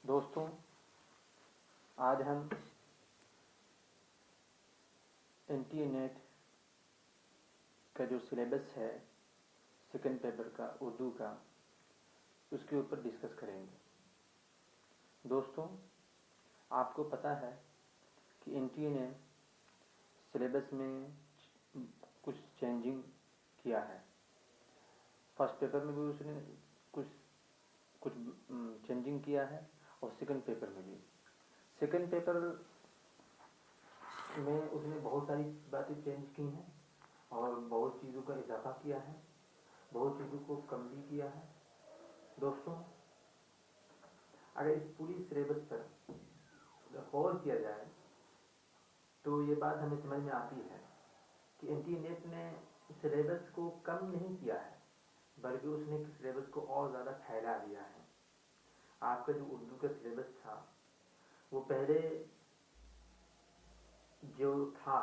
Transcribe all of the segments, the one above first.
دوستوں، آج ہم این ٹی اے نیٹ کا جو سلیبس ہے سیکنڈ پیپر کا اردو کا، اس کے اوپر ڈسکس کریں گے۔ دوستوں، آپ کو پتہ ہے کہ این ٹی اے نے سلیبس میں کچھ چینجنگ کیا ہے۔ فرسٹ پیپر میں بھی اس نے کچھ چینجنگ کیا ہے اور سیکنڈ پیپر میں بھی۔ سیکنڈ پیپر میں اس نے بہت ساری باتیں چینج کی ہیں اور بہت چیزوں کا اضافہ کیا ہے، بہت چیزوں کو کم بھی کیا ہے۔ دوستوں، اگر اس پوری سلیبس پر غور کیا جائے تو یہ بات ہمیں سمجھ میں آتی ہے کہ این ٹی اے نیٹ نے سلیبس کو کم نہیں کیا ہے، بلکہ اس نے سلیبس کو اور زیادہ پھیلا دیا ہے۔ آپ کا جو اردو کا سلیبس تھا وہ پہلے جو تھا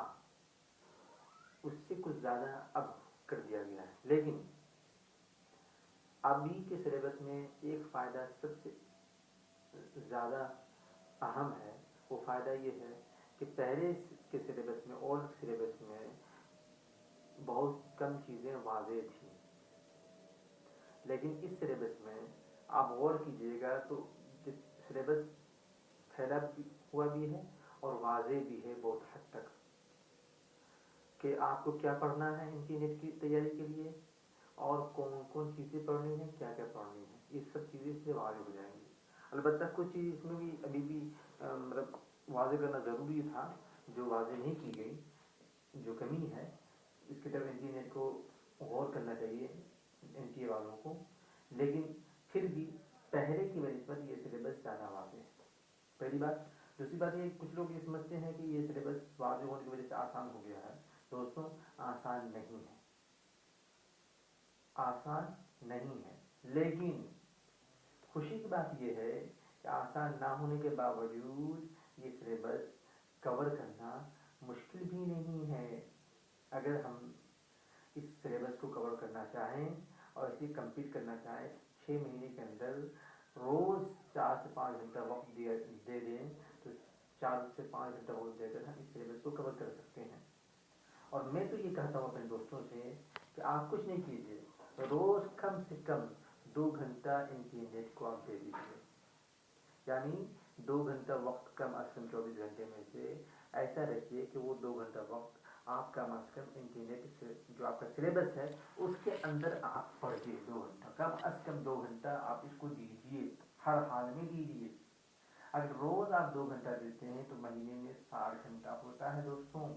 اس سے کچھ زیادہ اب کر دیا گیا ہے، لیکن ابھی کے سلیبس میں ایک فائدہ سب سے زیادہ اہم ہے۔ وہ فائدہ یہ ہے کہ پہلے کے سلیبس میں، اولڈ سلیبس میں بہت کم چیزیں واضح تھیں، لیکن اس سلیبس میں آپ غور کیجئے گا تو سلیبس پھیلا ہوا بھی ہے اور واضح بھی ہے بہت حد تک، کہ آپ کو کیا پڑھنا ہے ان کی نیٹ کی تیاری کے لیے اور کون کون چیزیں پڑھنی ہیں، کیا کیا پڑھنی ہے، یہ سب چیزیں اس سے واضح ہو جائیں گی۔ البتہ کچھ چیز اس میں بھی ابھی بھی مطلب واضح کرنا ضروری تھا جو واضح نہیں کی گئی، جو کمی ہے، اس کی طرف این ٹی اے نیٹ کو غور کرنا چاہیے، این ٹی اے والوں کو۔ لیکن پھر بھی پہلے کی وجہ پر یہ سلیبس زیادہ واضح ہے، پہلی بات۔ دوسری بات یہ، کچھ لوگ یہ سمجھتے ہیں کہ یہ سلیبس واضح ہونے کی وجہ سے آسان ہو گیا ہے۔ دوستوں، آسان نہیں ہے، آسان نہیں ہے، لیکن خوشی کی بات یہ ہے کہ آسان نہ ہونے کے باوجود یہ سلیبس کور کرنا مشکل بھی نہیں ہے۔ اگر ہم اس سلیبس کو کور کرنا چاہیں اور اسے کمپلیٹ کرنا چاہیں، 6 مہینے کے اندر روز 4 سے 5 گھنٹہ وقت دے دیں تو 4 سے 5 گھنٹہ وقت دے کر ہم اس سلیبس کو کور کر سکتے ہیں۔ اور میں تو یہ کہتا ہوں اپنے دوستوں سے کہ آپ کچھ نہیں کیجیے، روز کم سے کم 2 گھنٹہ ان کی نیٹ کو آپ دے دیجیے، یعنی 2 گھنٹہ وقت کم از کم 24 گھنٹے میں سے ایسا رکھیے کہ وہ 2 گھنٹہ وقت آپ کم از کم انٹرنیٹ سے جو آپ کا سلیبس ہے اس کے اندر آپ پڑھیے۔ 2 گھنٹہ، کم از کم 2 گھنٹہ آپ اس کو دیجیے، ہر حال میں دیجیے۔ اگر روز آپ 2 گھنٹہ دیتے ہیں تو مہینے میں 60 گھنٹہ ہوتا ہے دوستوں،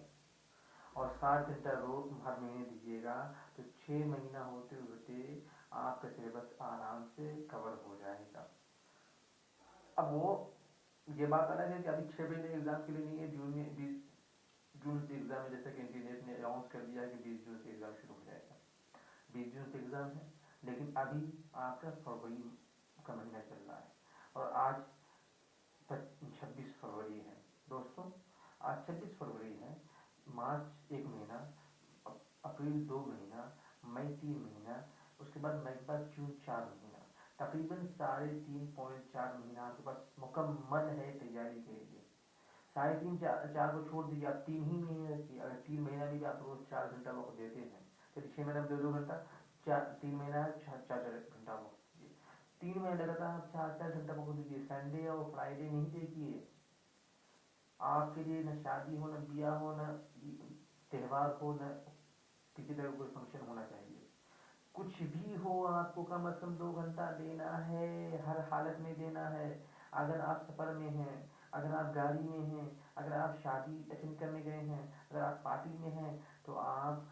اور 60 گھنٹہ روز ہر مہینے دیجیے گا تو 6 مہینہ ہوتے ہوتے آپ کا سلیبس آرام سے کور ہو جائے گا۔ اب وہ یہ بات الگ ہے کہ ابھی 6 مہینے ایگزام کے لیے نہیں ہے، جون میں 20 جون سے ایگزام ہے، جیسا کہ انٹرنیٹ نے اناؤنس کر دیا ہے کہ 20 جون سے ایگزام شروع ہو جائے گا۔ 20 جون سے ایگزام ہے، لیکن ابھی آپ کا فروری کا مہینہ چل رہا ہے اور آج 26 فروری ہے۔ دوستوں، آج 26 فروری ہے، مارچ 1 مہینہ، اپریل 2 مہینہ، مئی 3 مہینہ، اس کے بعد مئی کے بعد جون 4 مہینہ، تقریباً 3.5 مہینہ آپ کے پاس مکمل ہے تیاری کے لیے۔ 3.5 4 کو چھوڑ دیجیے، آپ 3 ہی مہینے رکھیے۔ اگر 3 مہینہ بھی آپ روز 4 گھنٹہ وقت دیتے ہیں تو 6 مہینہ میں 2 گھنٹہ، 3 مہینہ 4 گھنٹہ وقت دیجیے۔ 3 مہینے لگاتار آپ 4 گھنٹہ وقت دیجیے۔ سنڈے اور فرائیڈے نہیں دیکھیے۔ آپ کے لیے نہ شادی ہو، نہ بیاہ ہو، نہ تہوار ہو، نہ کسی طرح کوئی فنکشن ہونا چاہیے، کچھ بھی ہو، آپ کو کم از کم 2 گھنٹہ دینا ہے، ہر حالت میں دینا ہے۔ اگر آپ سفر میں ہیں، اگر آپ گاڑی میں ہیں، اگر آپ شادی اٹینڈ کرنے گئے ہیں، اگر آپ پارٹی میں ہیں، تو آپ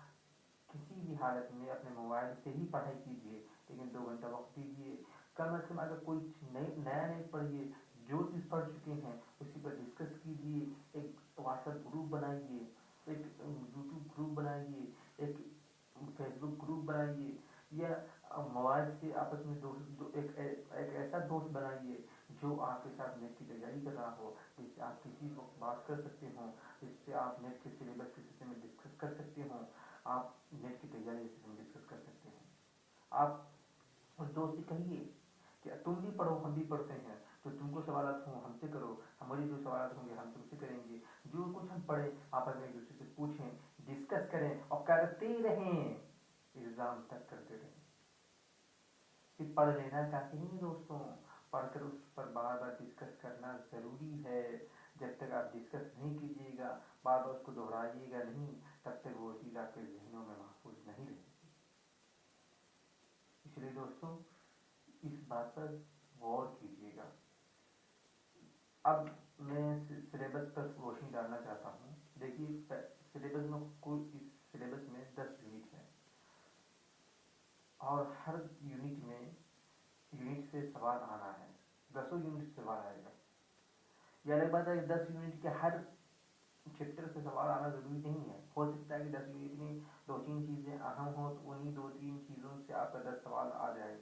کسی بھی حالت میں اپنے موبائل سے ہی پڑھائی کیجیے، لیکن 2 گھنٹہ وقت دیجیے۔ کم از کم اگر کوئی نیا نہیں پڑھیے، جو چیز پڑھ چکے ہیں اسی پر ڈسکس کیجیے، ایک واٹس ایپ گروپ بنائیے، ایک یوٹیوب گروپ بنائیے، ایک فیس بک گروپ بنائیے، یا موبائل سے آپس میں ایک ایسا دوست بنائیے جو آپ کے ساتھ نیٹ کی تیاری کر رہا ہو، جس سے آپ کسی وقت بات کر سکتے ہوں، جس سے آپ نیٹ کے سلیبس کے سلسلے میں ڈسکس کر سکتے ہوں، آپ نیٹ کی تیاری کے سلسلے میں ڈسکس کر سکتے ہیں۔ آپ اس دوست سے کہیے کہ تم بھی پڑھو، ہم بھی پڑھتے ہیں، جو تم کو سوالات ہوں ہم سے کرو، ہمارے جو سوالات ہوں گے ہم تم سے کریں گے، جو کچھ ہم پڑھیں آپس میں ایک دوسرے سے پوچھیں، ڈسکس کریں اور کرتے رہیں، ایگزام تک کرتے رہیں۔ صرف پڑھ لینا کافی نہیں دوستوں، پڑھ کر اس پر بار بار ڈسکس کرنا ضروری ہے۔ جب تک آپ ڈسکس نہیں کیجیے گا، بار بار اس کو دہرائیے گا نہیں، تب تک وہ چیز آپ کے ذہنوں میں محفوظ نہیں رہے گی۔ اس لیے دوستوں اس بات پر غور کیجیے گا۔ اب میں سلیبس پر روشنی ڈالنا چاہتا ہوں۔ دیکھیے سلیبس میں اس سلیبس میں 10 یونٹ ہے، اور ہر یونٹ سے سوال آنا ہے، 10 یونٹ سے سوال آئے گا۔ یہ الگ بات ہے کہ 10 یونٹ کے ہر چیپٹر سے سوال آنا ضروری نہیں ہے، ہو سکتا ہے کہ 10 یونٹ میں 2-3 چیزیں اہم ہوں تو انہیں 2-3 چیزوں سے آپ کا 10 سوال آ جائے،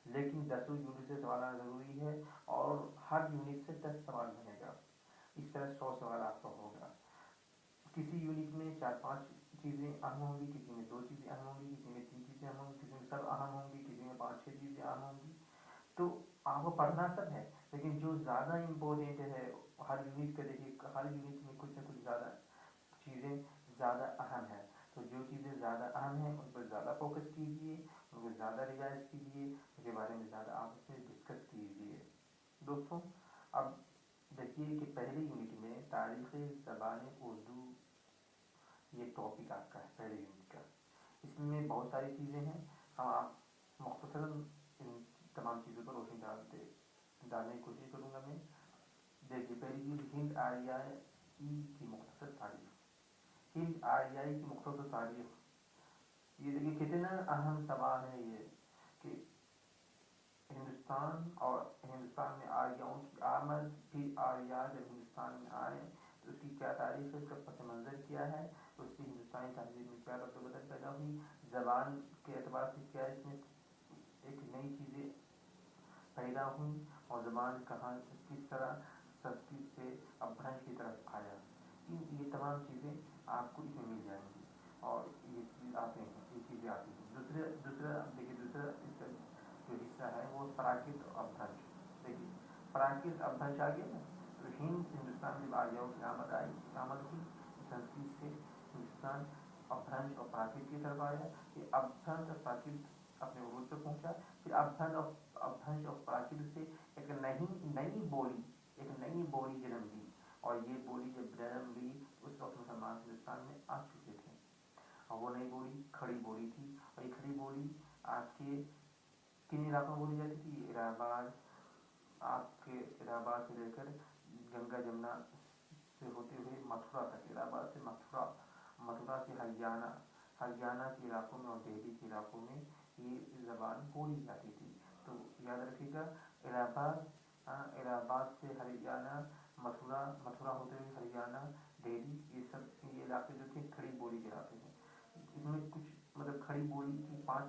لیکن 10 یونٹ سے سوال آنا ضروری ہے، اور ہر یونٹ سے 10 سوال بنے گا۔ اس طرح 100 سوال آپ کا ہوگا۔ کسی یونٹ میں 4-5 چیزیں اہم ہوں گی، کسی میں 2 چیزیں اہم ہوں گی، کسی میں 3 چیزیں اہم ہوں گی، کسی میں سب اہم ہوں گی، کسی میں 5-6 چیزیں اہم ہوں گی۔ تو آپ کو پڑھنا سب ہے، لیکن جو زیادہ امپورٹینٹ ہے ہر یونٹ کا، دیکھیے ہر یونٹ میں کچھ نہ کچھ زیادہ چیزیں زیادہ اہم ہیں، تو جو چیزیں زیادہ اہم ہیں ان پر زیادہ فوکس کیجیے، ان کو زیادہ ریوائز کیجیے، ان کے بارے میں زیادہ آپ سے ڈسکس کیجیے۔ دوستوں اب دیکھیے کہ پہلے یونٹ میں تاریخ زبان اردو، یہ ٹاپک آپ کا ہے پہلے یونٹ کا۔ اس میں بہت ساری چیزیں ہیں، ہم آپ مختصراً ان تمام چیزوں پر روشنی ڈالنے کی کوشش کروں گا میں۔ دیکھیے پہلی چیز ہند آریائی کی مختصر تاریخ، ہند آریائی کی مختصر تاریخ۔ یہ دیکھیے کتنا اہم سوال ہے یہ، کہ ہندوستان میں آریاؤں کی آمد، پھر آریا جب ہندوستان میں آئے تو اس کی کیا تاریخ ہے، اس کا پس منظر کیا ہے، اس سے ہندوستانی تہذیب میں کیا رد و بدل پیدا ہوئی، زبان کے اعتبار سے کیا اس میں ایک نئی چیزیں پیدا ہوئی، اور زبان کہاں کس طرح سنسکرت سے اپبھرنش کی طرف آیا، یہ تمام چیزیں آپ کو اس میں مل جائیں گی، اور یہ چیزیں آتی ہیں۔ دوسرا دیکھیے، دوسرا اس کا جو حصہ ہے وہ پراکرت اور اپبھرنش۔ دیکھیے پراکرت اپبھرنش آ گیا نا، تو ہندوستان میں آریاؤں کی آمد ہوئی، سنسکرت سے ہندوستان اپبھرنش اور پراکرت کی طرف آیا، پھر اپبھرنش اور پراکرت اپنے عروج پہ پہنچا، پھر اپبھرنش اور پراکرت سے ایک نئی بولی جنم لی، اور یہ بولی جب جنم لی اس وقت مسلمان ہندوستان میں آ چکے تھے، اور وہ نئی بولی کھڑی بولی تھی، اور یہ کھڑی بولی آپ کے کن علاقوں میں بولی جاتی تھی؟ الہ آباد، آپ کے الہ آباد سے لے کر گنگا جمنا سے ہوتے ہوئے متھرا تک، الہ آباد سے متھرا سے ہریانہ کے علاقوں میں اور دہلی کے علاقوں میں یہ زبان بولی جاتی تھی۔ تو یاد رکھیے گا، الہ آباد سے ہریانہ، متھرا ہوتے ہوئے ہریانہ، دہلی، یہ علاقے جو تھے کھڑی بولی کہلاتے ہیں۔ اس میں کچھ مطلب کھڑی بولی کی 5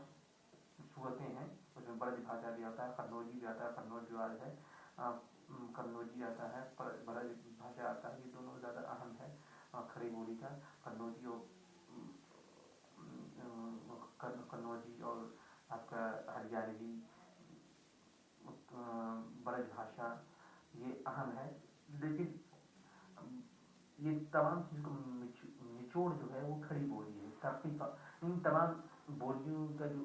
صورتیں ہیں، اس میں برج بھاشا بھی آتا ہے، قنوجی بھی آتا ہے، قنوج جو آج ہے قنوجی آتا ہے، برج بھاشا آتا ہے، یہ دونوں زیادہ اہم ہے کھڑی بولی کا، قنوجی اور آپ کا ہریانوی برج بھاشا یہ اہم ہے۔ لیکن یہ تمام چیزوں کا نچوڑ جو ہے وہ کھڑی بولی ہے۔ ان تمام بولیوں کا جو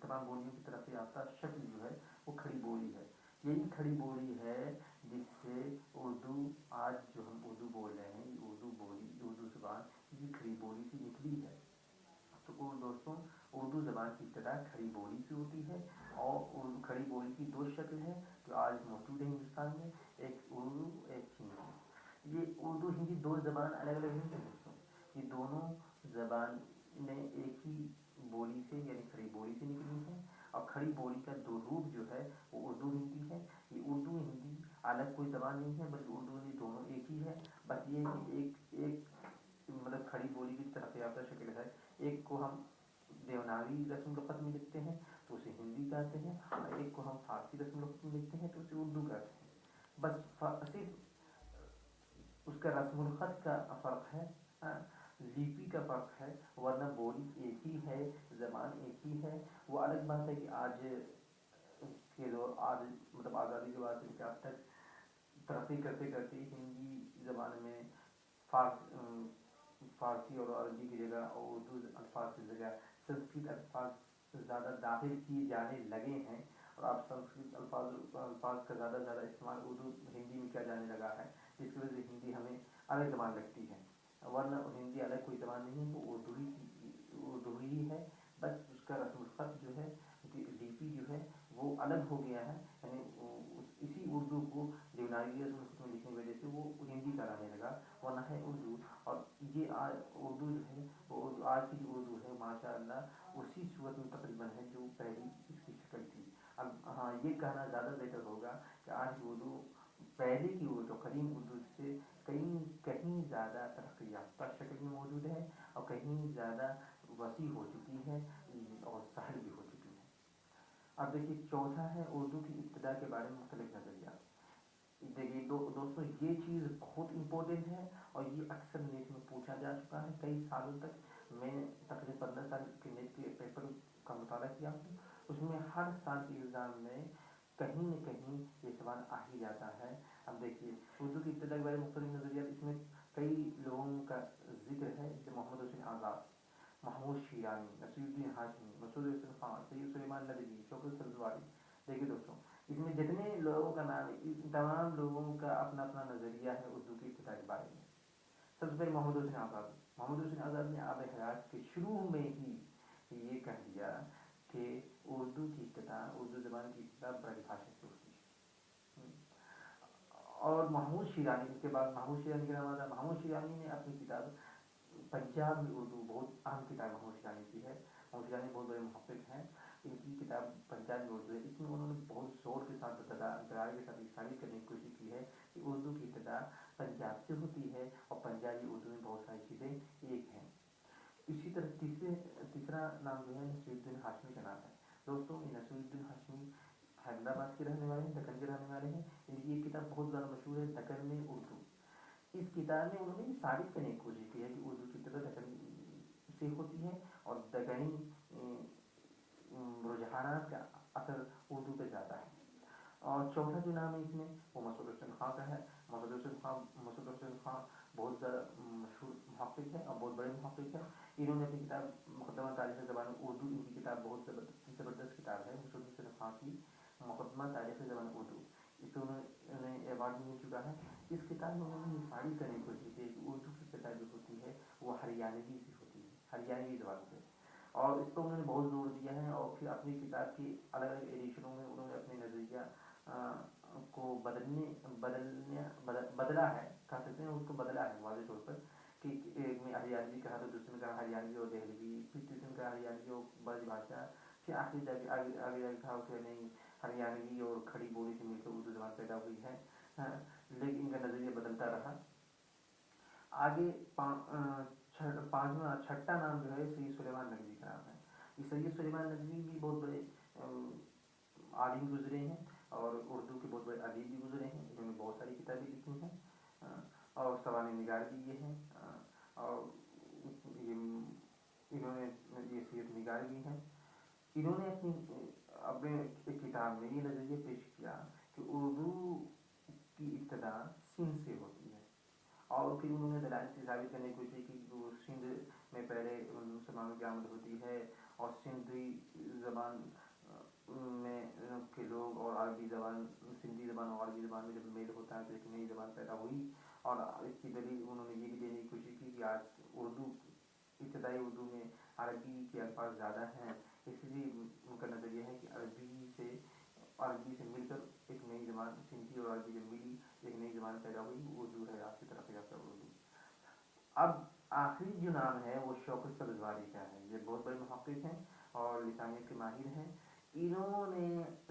تمام بولیوں کی ترقی یافتہ شکل جو ہے وہ کھڑی بولی ہے۔ یہی کھڑی بولی ہے جس سے اردو، آج جو ہم اردو بول رہے ہیں، یہ اردو زبان یہ کھڑی بولی سے نکلی ہے۔ تو دوستوں اردو زبان کی ابتدا کھڑی بولی سے ہوتی ہے، اور کھڑی بولی کی 2 شکل ہے جو آج موجود ہے ہندوستان میں، ایک اردو، ایک ہندی۔ یہ اردو ہندی 2 زبان الگ الگ نہیں ہے دوستوں، یہ دونوں زبان میں ایک ہی بولی سے یعنی کھڑی بولی سے نکلی ہے، اور کھڑی بولی کا 2 روپ جو ہے وہ اردو ہندی ہے۔ یہ اردو ہندی الگ کوئی زبان نہیں ہے، بلکہ اردو ہندی دونوں ایک ہی ہے، بس یہ کہ ایک مطلب کھڑی بولی کی ترقی یافتہ شکل ہے، ایک کو ہم دیوناگری رسم الخط میں لکھتے ہیں تو اسے ہندی کہتے ہیں، اور ایک کو ہم فارسی رسم الخط میں لکھتے ہیں تو اسے اردو کہتے ہیں، بس صرف اس کا رسم الخط کا فرق ہے، لیپی کا فرق ہے، ورنہ بولی ایک ہی ہے، زبان ایک ہی ہے۔ وہ الگ بات ہے کہ آج مطلب آزادی کے بعد سے لے اب تک ترقی کرتے کرتے ہندی زبان میں فارسی اور عربی کی جگہ اور اردو الفاظ کی جگہ سنسکرت الفاظ زیادہ داخل کیے جانے لگے ہیں، اور اب سنسکرت الفاظ کا زیادہ سے زیادہ استعمال اردو ہندی میں کیا جانے لگا ہے، جس کی وجہ سے ہندی ہمیں الگ زبان لگتی ہے، ورنہ ہندی الگ کوئی زبان نہیں ہے، وہ اردو ہی ہے، بس اس کا رسم الخط جو ہے، لپی جو ہے وہ الگ ہو گیا ہے، یعنی اسی اردو کو دیوناگری رسم الخط میں لکھنے کی وجہ سے وہ ہندی کرانے لگا، ورنہ ہے اردو۔ اور یہ اردو جو ہے وہ آج کی جو اردو ہے ماشاء اللہ اسی صورت میں تقریباً ہے جو پہلی اس کی شکل تھی۔ اب ہاں یہ کہنا زیادہ بہتر ہوگا کہ آج کی اردو پہلے کی اردو قدیم اردو سے کہیں زیادہ ترقی یافتہ شکل میں موجود ہے، اور کہیں زیادہ وسیع ہو چکی ہے اور سہل بھی ہو چکی ہے۔ اب دیکھیے چوتھا ہے اردو کی ابتدا کے بارے میں مختلف نظریات۔ دیکھیے دوستوں یہ چیز بہت امپورٹنٹ ہے، اور یہ اکثر نیٹ میں پوچھا جا چکا ہے کئی سالوں تک۔ میں نے تقریباً 15 سال کے نیٹ کے پیپر کا مطالعہ کیا ہوں، اس میں ہر سال کے ایگزام میں کہیں نہ کہیں یہ سوال آ ہی جاتا ہے۔ اب دیکھیے اردو کی ابتدا کے بارے میں مختلف نظریات، اس میں کئی لوگوں کا ذکر ہے، جیسے محمد حسین آزاد، محمود شیرانی، نصیر الدین ہاشمی، مسعود حسن خان، سید سلیمان ندوی، شوکت سبزواری۔ دیکھیے دوستوں اس میں جتنے لوگوں کا نام ہے ان تمام لوگوں کا اپنا اپنا نظریہ ہے اردو کی ابتدا کے بارے میں۔ سب سے پہلے محمد حسین آزاد، محمد حسین آزاد نے آب حیات کے شروع میں ہی یہ کہہ دیا کہ اردو کی ابتدا، اردو زبان کی ابتدا برج بھاشا سے ہوتی ہے۔ اور محمود شیرانی، اس کے بعد محمود شیرانی کا نام آتا ہے، محمود شیرانی نے اپنی کتاب پنجاب میں اردو، بہت اہم کتاب محمود شیرانی کی ہے، محمود شیرانی بہت بڑے محقق ہیں، ان کی کتاب پنجاب میں اردو ہے، اس میں انہوں نے بہت زور کے ساتھ دلائل کے ساتھ یہ ثابت کرنے کی کوشش کی ہے کہ اردو کی ابتدا پنجاب سے ہوتی ہے، اور پنجابی اردو میں بہت ساری چیزیں ایک ہیں۔ اسی طرح تیسرا نام جو ہے نصیر الدین ہاشمی کا نام ہے۔ دوستوں یہ نصیر الدین ہاشمی حیدرآباد کے رہنے والے ہیں، دکن کے رہنے والے ہیں، ان کی یہ کتاب بہت زیادہ مشہور ہے، دکن میں اردو۔ اس کتاب میں انہوں نے یہ ثابت کرنے کی کوشش کی ہے کہ اردو کی ابتدا دکن سے ہوتی ہے، اور دکنی رجحانات کا اثر اردو پہ زیادہ ہے۔ اور چوتھا جو نام ہے اس میں وہ مسعود حسین خان کا ہے۔ مسعود حسین خان بہت زیادہ مشہور محقق ہے اور بہت بڑے محقق ہیں، انہوں نے اپنی کتاب مقدمہ تاریخ زبان اردو، ان کی کتاب بہت زبردست کتاب ہے مسعود حسین خان کی مقدمہ تاریخ زبان اردو، اس پہ انہیں ایوارڈ بھی مل چکا ہے۔ اس کتاب میں انہوں نے یہ ثابت کرنے کی کوشش کی ہے کہ اردو کی ابتدا جو ہوتی ہے وہ ہریانوی سے ہوتی ہے، ہریانوی زبان سے، اور اس پر انہوں نے بہت زور دیا ہے، اور پھر اپنی کتاب کی الگ الگ ایڈیشنوں میں انہوں نے اپنے نظریہ کو بدلا ہے، کہہ سکتے ہیں اس کو بدلا ہے واضح طور پر، کہ ایک میں ہریانوی کہا تو دوسرے میں کہا ہریانوی اور دہلوی، پھر تیسرے میں کہا ہریانوی اور برج بھاشا، پھر آخری جا کے آگے کہا کہ نہیں ہریانوی اور کھڑی بولی سے مل کر اردو زبان پیدا ہوئی ہے، لیکن ان کا نظریہ بدلتا رہا۔ آگے چھٹا نام جو ہے سید سلیمان ندوی کا نام ہے۔ یہ سید سلیمان ندوی بھی بہت بڑے عالم گزرے ہیں، اور اردو کے بہت بڑے ادیب بھی گزرے ہیں، انہوں نے بہت ساری کتابیں لکھی ہیں، اور سوانح نگار بھی یہ ہیں، اور انہوں نے یہ سیرت نگار بھی ہیں۔ انہوں نے اپنے ایک کتاب میں یہ نظریہ پیش کیا کہ اردو کی ابتدا سندھ سے ہوتی ہے، اور پھر انہوں نے دلائل سے ثابت کرنے کی کوشش کی کہ وہ سندھ میں پہلے مسلمانوں کی آمد ہوتی ہے، اور سندھی زبان میں کے لوگ اور عربی زبان، سندھی زبان اور عربی زبان میں جب میل ہوتا ہے تو ایک نئی زبان پیدا ہوئی، اور اس کی دلیل انہوں نے یہ بھی دینے کی کوشش کی کہ آج ابتدائی اردو میں عربی کے الفاظ زیادہ ہیں، اس لیے ان کا نظریہ ہے کہ عربی سے مل کر ایک نئی زبان سندھی اور عربی جب ملی ایک نئی زبان پیدا ہوئی، وہ اردو ہے، آج کی طرف یافتہ اردو۔ اب آخری جو نام ہے وہ شوکت سبزواری کا ہے، یہ بہت بڑے محقق ہیں اور لسانیت کے ماہر ہیں، انہوں نے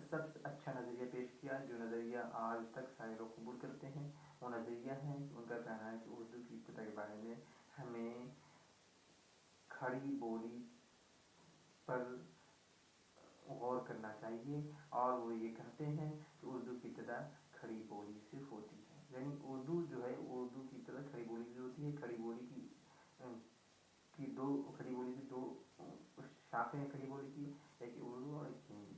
سب سے اچھا نظریہ پیش کیا، جو نظریہ آج تک سارے لوگ قبول کرتے ہیں، وہ نظریہ ہے کہ ان کا کہنا ہے کہ اردو کی ابتدا کے بارے میں ہمیں کھڑی بولی پر غور کرنا چاہیے، اور وہ یہ کہتے ہیں کہ اردو کی ابتدا کھڑی بولی سے ہوتی ہے، یعنی اردو جو ہے اردو کی ابتدا کھڑی بولی سے ہوتی ہے۔ کھڑی بولی کی دو شاخیں ہیں، کھڑی بولی کی ایک اردو اور ایک ہندی،